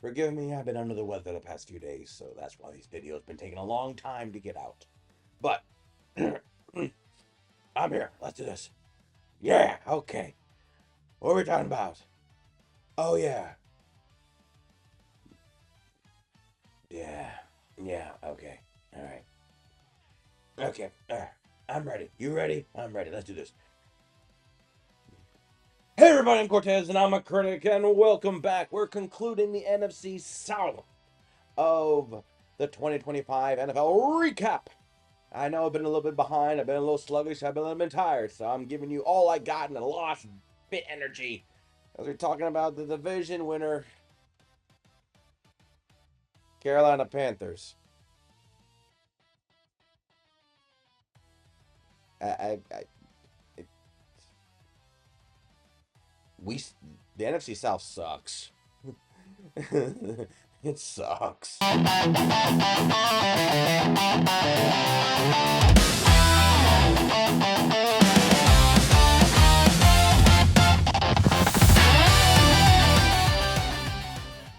Forgive me, I've been under the weather the past few days, so that's why these videos been taking a long time to get out. But I'm here. Let's do this. Yeah, okay. What are we talking about? Oh yeah. Yeah. Yeah, okay. Alright. Okay. I'm ready. You ready? I'm ready. Let's do this. Hey everybody, I'm Cortez and I'm a critic, and welcome back. We're concluding the NFC South of the 2025 NFL recap. I know I've been a little bit behind, I've been a little sluggish, I've been a little bit tired, so I'm giving you all I got in the lost bit energy as we're talking about the division winner, Carolina Panthers. It, we the NFC South sucks. It sucks.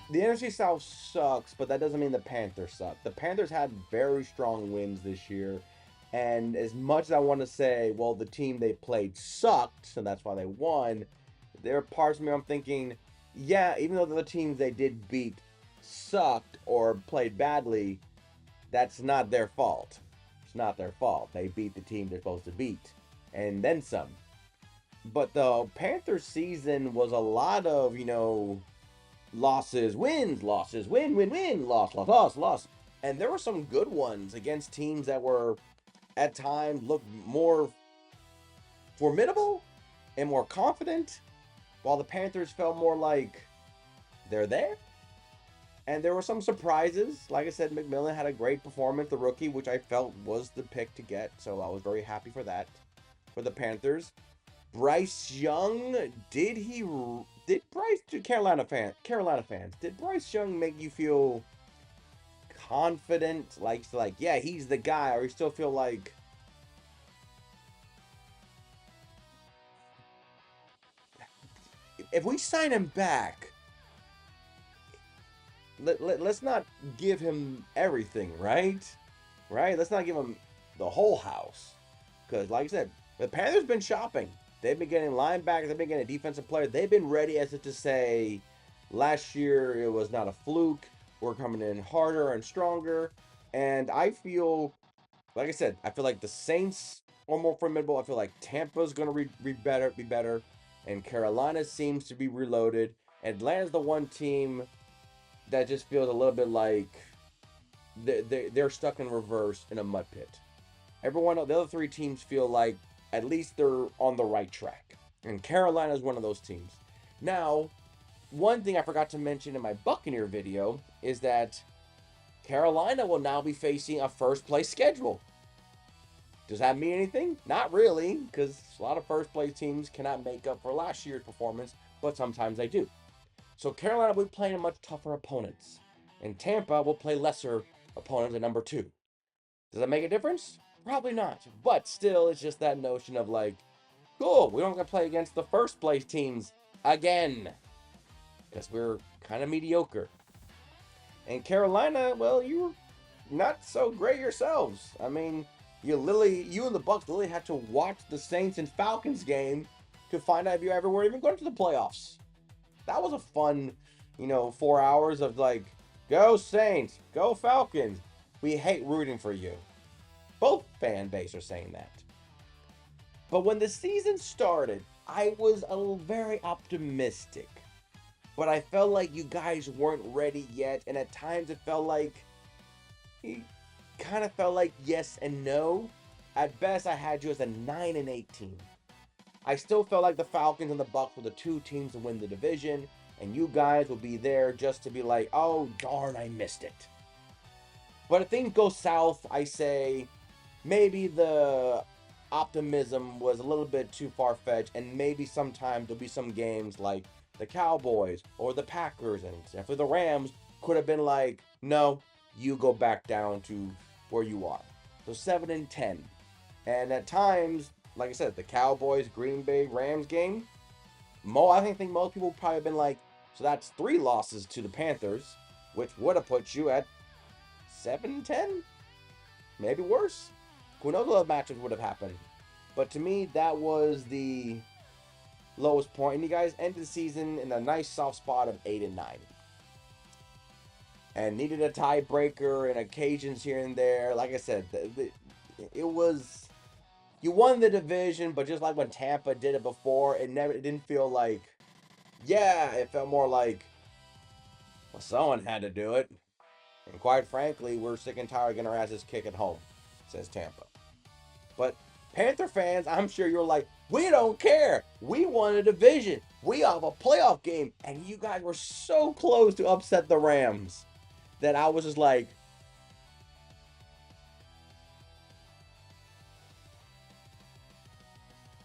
The NFC South sucks, but that doesn't mean the Panthers suck. The Panthers had very strong wins this year, and as much as I want to say, well, the team they played sucked, and that's why they won, there are parts of me I'm thinking, yeah, even though the teams they did beat sucked or played badly, that's not their fault. It's not their fault. They beat the team they're supposed to beat, and then some. But the Panthers season was a lot of, losses, wins, losses, win, loss. And there were some good ones against teams that were at times looked more formidable and more confident, while the Panthers felt more like they're there. And there were some surprises. Like I said, McMillan had a great performance, the rookie, which I felt was the pick to get. So I was very happy for that for the Panthers. Bryce Young, did Bryce Carolina fans, did Bryce Young make you feel confident, like yeah, he's the guy, or you still feel like if we sign him back, let's not give him everything, right? Let's not give him the whole house, because like I said, the Panthers been shopping. They've been getting linebackers. They've been getting a defensive player. They've been ready as if to say, last year it was not a fluke. We're coming in harder and stronger. And I feel, like I said, I feel like the Saints are more formidable. I feel like Tampa's going to be better. And Carolina seems to be reloaded. Atlanta's the one team that just feels a little bit like they're stuck in reverse in a mud pit. Everyone, the other three teams feel like at least they're on the right track. And Carolina is one of those teams. Now, one thing I forgot to mention in my Buccaneer video is that Carolina will now be facing a first place schedule. Does that mean anything? Not really, because a lot of first place teams cannot make up for last year's performance, but sometimes they do. So Carolina will be playing much tougher opponents, and Tampa will play lesser opponents at number 2. Does that make a difference? Probably not. But still, it's just that notion of like, cool, we don't have to play against the first place teams again, because we're kind of mediocre. And Carolina, well, you're not so great yourselves. I mean, you and the Bucks literally had to watch the Saints and Falcons game to find out if you ever were even going to the playoffs. That was a fun, 4 hours of like, go Saints, go Falcons. We hate rooting for you. Both fan base are saying that. But when the season started, I was very optimistic. But I felt like you guys weren't ready yet, and at times it felt like yes and no. At best, I had you as a 9-8 team. I still felt like the Falcons and the Bucks were the two teams to win the division, and you guys will be there just to be like, oh darn, I missed it. But if things go south, I say maybe the optimism was a little bit too far-fetched, and maybe sometimes there'll be some games like the Cowboys or the Packers and for the Rams could have been like, no, you go back down to where you are. So 7-10. And at times, like I said, the Cowboys Green Bay Rams game, I think most people probably have been like, so that's 3 losses to the Panthers, which would have put you at 7-10, maybe worse. Who knows what matchups would have happened? But to me, that was the lowest point. And you guys ended the season in a nice soft spot of 8-9, and needed a tiebreaker and occasions here and there. Like I said, it was, you won the division, but just like when Tampa did it before, it didn't feel like, yeah, it felt more like, well, someone had to do it. And quite frankly, we're sick and tired of getting our asses kicked at home, says Tampa. But Panther fans, I'm sure you're like, we don't care. We won a division. We have a playoff game. And you guys were so close to upset the Rams that I was just like,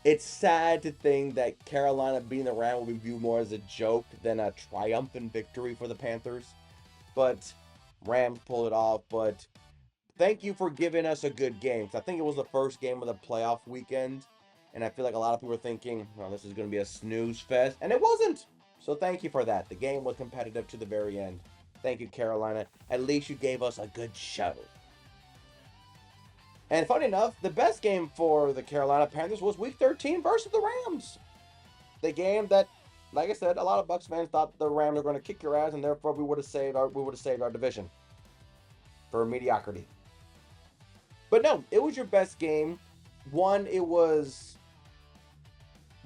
it's sad to think that Carolina beating the Rams will be viewed more as a joke than a triumphant victory for the Panthers. But Rams pulled it off. But thank you for giving us a good game. I think it was the first game of the playoff weekend. And I feel like a lot of people were thinking, well, this is going to be a snooze fest. And it wasn't. So thank you for that. The game was competitive to the very end. Thank you, Carolina. At least you gave us a good show. And funny enough, the best game for the Carolina Panthers was Week 13 versus the Rams. The game that, like I said, a lot of Bucs fans thought the Rams were going to kick your ass, and therefore we would have saved our division for mediocrity. But no, it was your best game. One, it was,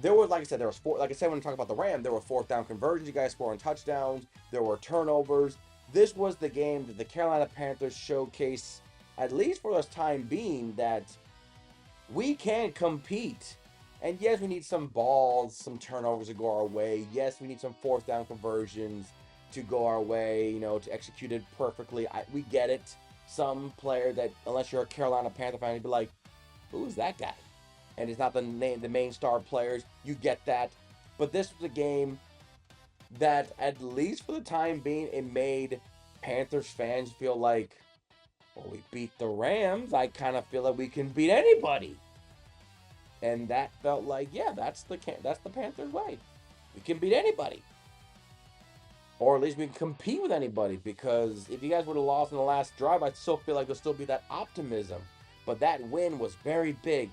there was, like I said, there was four. Like I said, when I talk about the Rams, there were 4th down conversions. You guys scoring touchdowns. There were turnovers. This was the game that the Carolina Panthers showcase, at least for this time being, that we can compete. And yes, we need some balls, some turnovers to go our way. Yes, we need some 4th down conversions to go our way, to execute it perfectly. We get it. Some player that, unless you're a Carolina Panther fan, you'd be like, who's that guy? And it's not the main star players. You get that. But this was a game that, at least for the time being, it made Panthers fans feel like, well, we beat the Rams. I kind of feel like we can beat anybody. And that felt like, yeah, that's the Panthers way. We can beat anybody. Or at least we can compete with anybody. Because if you guys would have lost in the last drive, I still feel like there'll still be that optimism. But that win was very big.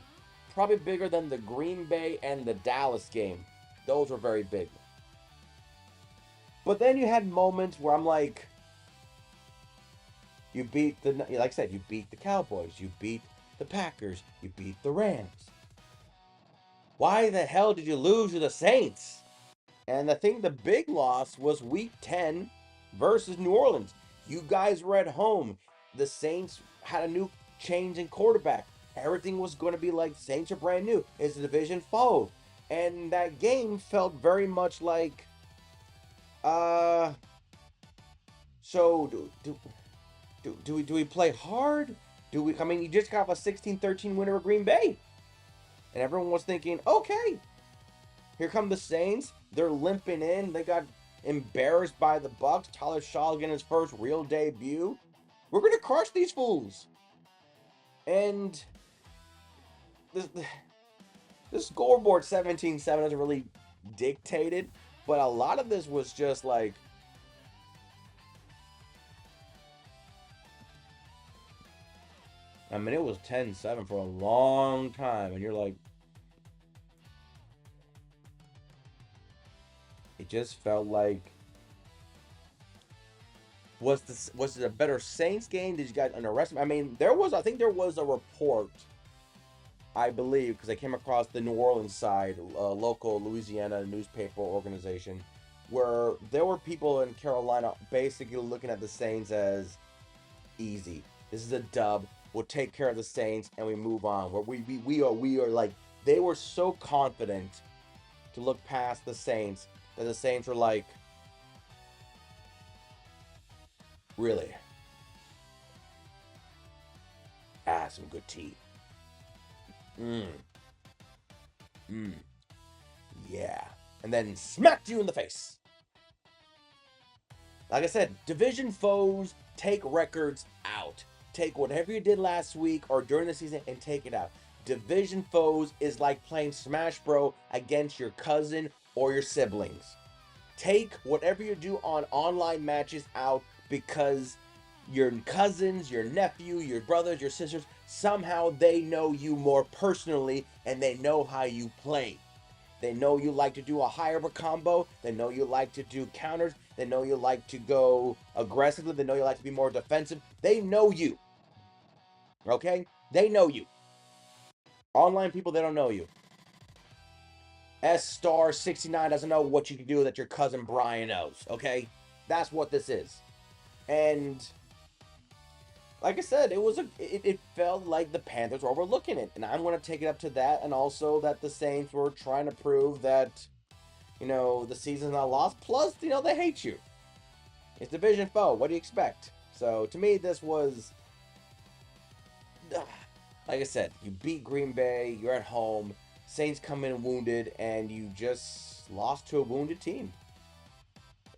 Probably bigger than the Green Bay and the Dallas game. Those were very big. But then you had moments where I'm like, like I said, you beat the Cowboys, you beat the Packers, you beat the Rams. Why the hell did you lose to the Saints? And I think the big loss was Week 10 versus New Orleans. You guys were at home. The Saints had a new change in quarterback. Everything was going to be like, Saints are brand new. It's a division foe. And that game felt very much like, so do we play hard? You just got a 16-13 win over Green Bay. And everyone was thinking, okay, here come the Saints. They're limping in. They got embarrassed by the Bucs. Tyler Shaw getting his first real debut. We're going to crush these fools. And the scoreboard 17-7 doesn't really dictate it, but a lot of this was just like, it was 10-7 for a long time, and you're like, it just felt like, was it a better Saints game? Did you guys underestimate? I think there was a report, I believe, because I came across the New Orleans side, local Louisiana newspaper organization, where there were people in Carolina basically looking at the Saints as easy. This is a dub. We'll take care of the Saints and we move on. Where we are like, they were so confident to look past the Saints that the Saints were like, really? Some good tea. Mm, mm, yeah. And then smacked you in the face. Like I said, division foes take records out. Take whatever you did last week or during the season and take it out. Division foes is like playing Smash Bro against your cousin or your siblings. Take whatever you do on online matches out because your cousins, your nephew, your brothers, your sisters, somehow they know you more personally and they know how you play. They know you like to do a higher combo. They know you like to do counters. They know you like to go aggressively. They know you like to be more defensive. They know you. Okay? They know you. Online people, they don't know you. S star 69 doesn't know what you can do that your cousin Brian knows. Okay? That's what this is. And like I said, it felt like the Panthers were overlooking it. And I'm going to take it up to that. And also that the Saints were trying to prove that the season's not lost. Plus, they hate you. It's division foe. What do you expect? So to me, this was, like I said, you beat Green Bay. You're at home. Saints come in wounded, and you just lost to a wounded team.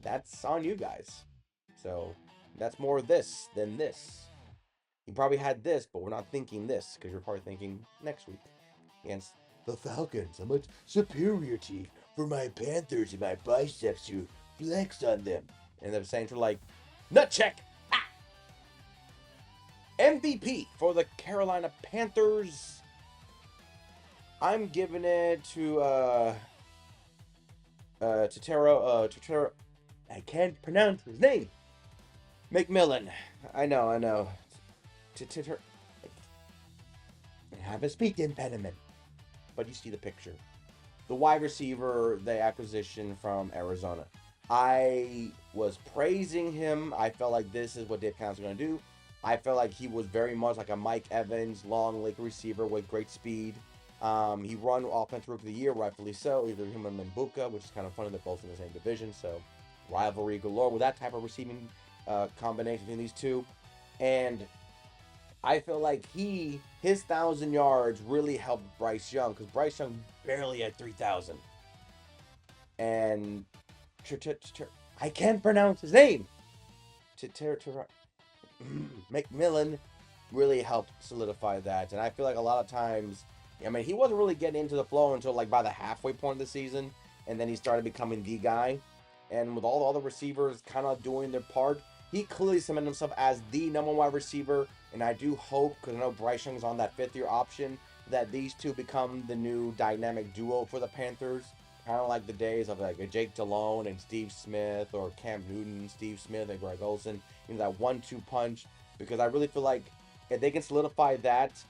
That's on you guys. So that's more this than this. You probably had this, but we're not thinking this because you're probably thinking next week against the Falcons. A much superior team for my Panthers and my biceps to flex on them. And the Saints were like, nut check. Ah! MVP for the Carolina Panthers. I'm giving it to Taro. I can't pronounce his name. McMillan. I know. I have a speech impediment. But you see the picture. The wide receiver, the acquisition from Arizona. I was praising him. I felt like this is what Dave Count's going to do. I felt like he was very much like a Mike Evans, long leg receiver with great speed. He won Offensive Rookie of the Year, rightfully so. Either him or Mbuka, which is kind of funny. They're both in the same division, so rivalry galore with that type of receiving combination between these two. And I feel like his 1,000 yards really helped Bryce Young because Bryce Young barely had 3,000. And I can't pronounce his name. McMillan really helped solidify that. And I feel like a lot of times, he wasn't really getting into the flow until like by the halfway point of the season. And then he started becoming the guy. And with all the other receivers kind of doing their part, he clearly cemented himself as the number one wide receiver. And I do hope, because I know Bryce Young's on that fifth-year option, that these two become the new dynamic duo for the Panthers. Kind of like the days of like a Jake Delhomme and Steve Smith, or Cam Newton, Steve Smith, and Greg Olsen. That 1-2 punch. Because I really feel like if they can solidify that,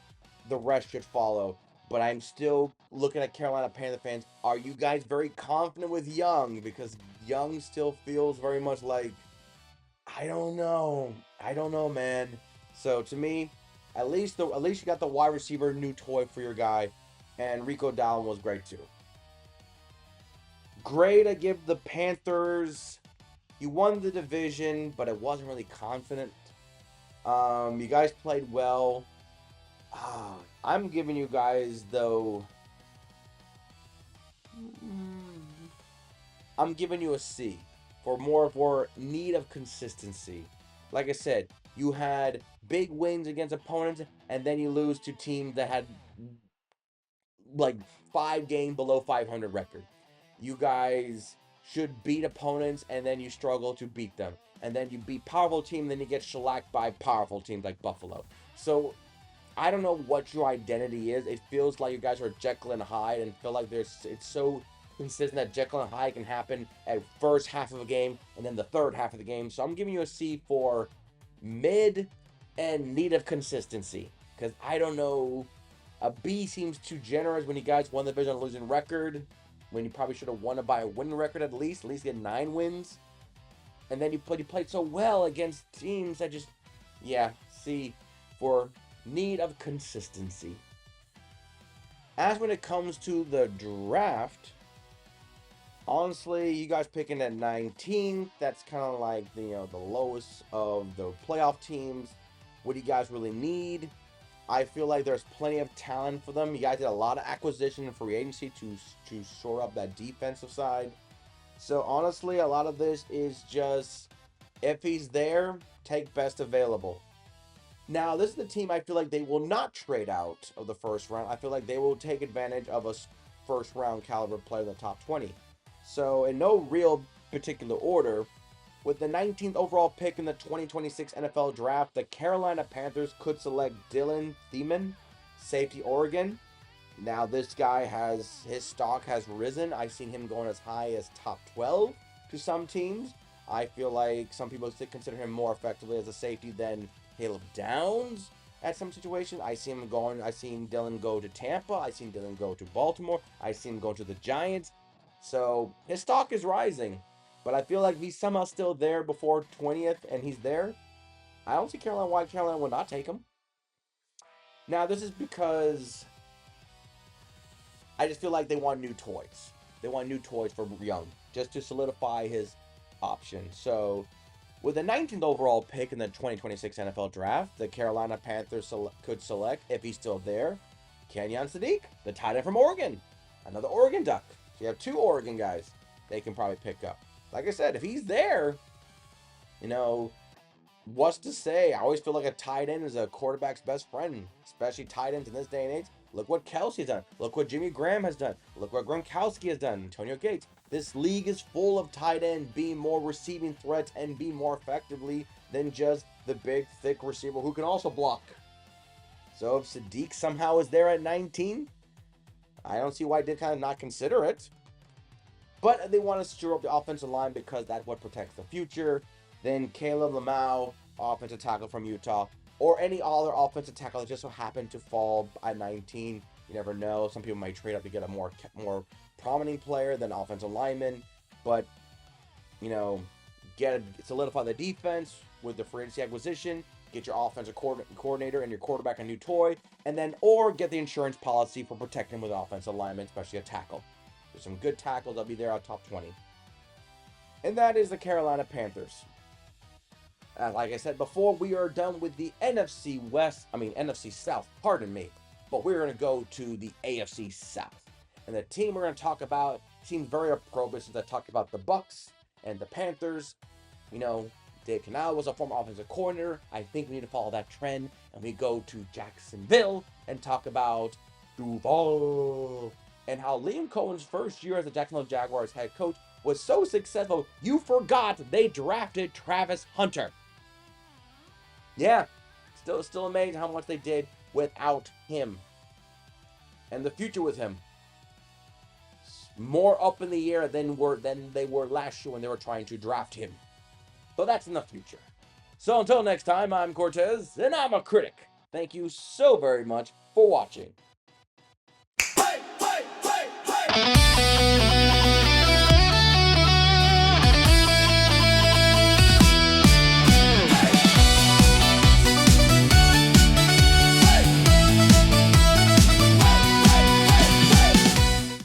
the rest should follow. But I'm still looking at Carolina Panther fans. Are you guys very confident with Young? Because Young still feels very much like, I don't know, man. So to me, at least you got the wide receiver new toy for your guy, and Rico Dallin was great too. Grade I give the Panthers. You won the division, but it wasn't really confident. You guys played well. I'm giving you guys though. I'm giving you a C for need of consistency. Like I said, you had big wins against opponents, and then you lose to teams that had like 5 game below 500 record. You guys should beat opponents, and then you struggle to beat them. And then you beat powerful teams, then you get shellacked by powerful teams like Buffalo. So I don't know what your identity is. It feels like you guys are Jekyll and Hyde, and feel like it's so consistent that Jekyll and Hyde can happen at first half of a game and then the third half of the game. So I'm giving you a C for mid and need of consistency. Because I don't know. A B seems too generous when you guys won the division on a losing record, when you probably should have won it by a winning record at least get 9 wins. And then you played so well against teams that just, C for need of consistency. As when it comes to the draft, honestly, you guys picking at 19th, that's kind of like the lowest of the playoff teams. What do you guys really need? I feel like there's plenty of talent for them. You guys did a lot of acquisition and free agency to shore up that defensive side. So honestly, a lot of this is just if he's there, take best available. Now, this is the team I feel like they will not trade out of the first round. I feel like they will take advantage of a first round caliber player in the top 20. So, in no real particular order, with the 19th overall pick in the 2026 NFL Draft, the Carolina Panthers could select Dylan Thiemann, safety Oregon. Now, this guy his stock has risen. I've seen him going as high as top 12 to some teams. I feel like some people consider him more effectively as a safety than Caleb Downs at some situations. I've seen Dylan go to Tampa. I've seen Dylan go to Baltimore. I've seen him go to the Giants. So his stock is rising. But I feel like if he's somehow still there before 20th and he's there, I don't see why Carolina would not take him. Now, this is because I just feel like they want new toys. They want new toys for Young, just to solidify his option. So, with the 19th overall pick in the 2026 NFL Draft, the Carolina Panthers could select, if he's still there, Kenyon Sadiq, the tight end from Oregon. Another Oregon Duck. So you have two Oregon guys they can probably pick up. Like I said, if he's there, what's to say? I always feel like a tight end is a quarterback's best friend, especially tight ends in this day and age. Look what Kelsey's done. Look what Jimmy Graham has done. Look what Gronkowski has done. Antonio Gates. This league is full of tight ends being more receiving threats and being more effectively than just the big, thick receiver who can also block. So if Sadiq somehow is there at 19, I don't see why they kind of not consider it. But they want to shore up the offensive line because that's what protects the future. Then Caleb Lamau, offensive tackle from Utah, or any other offensive tackle that just so happened to fall at 19. You never know. Some people might trade up to get a more prominent player than offensive lineman. But, solidify the defense with the free agency acquisition. Get your offensive coordinator and your quarterback a new toy. And then, or get the insurance policy for protecting with offensive linemen, especially a tackle. There's some good tackles that'll be there at top 20. And that is the Carolina Panthers. Like I said before, we are done with the NFC South, pardon me. But we're going to go to the AFC South. And the team we're going to talk about seems very appropriate since I talked about the Bucs and the Panthers. Dave Canal was a former offensive coordinator. I think we need to follow that trend. And we go to Jacksonville and talk about Duval and how Liam Cohen's first year as the Jacksonville Jaguars head coach was so successful, you forgot they drafted Travis Hunter. Yeah, still amazing how much they did without him. And the future with him, more up in the air than they were last year when they were trying to draft him. But that's in the future. So until next time, I'm Cortez, and I'm a critic. Thank you so very much for watching.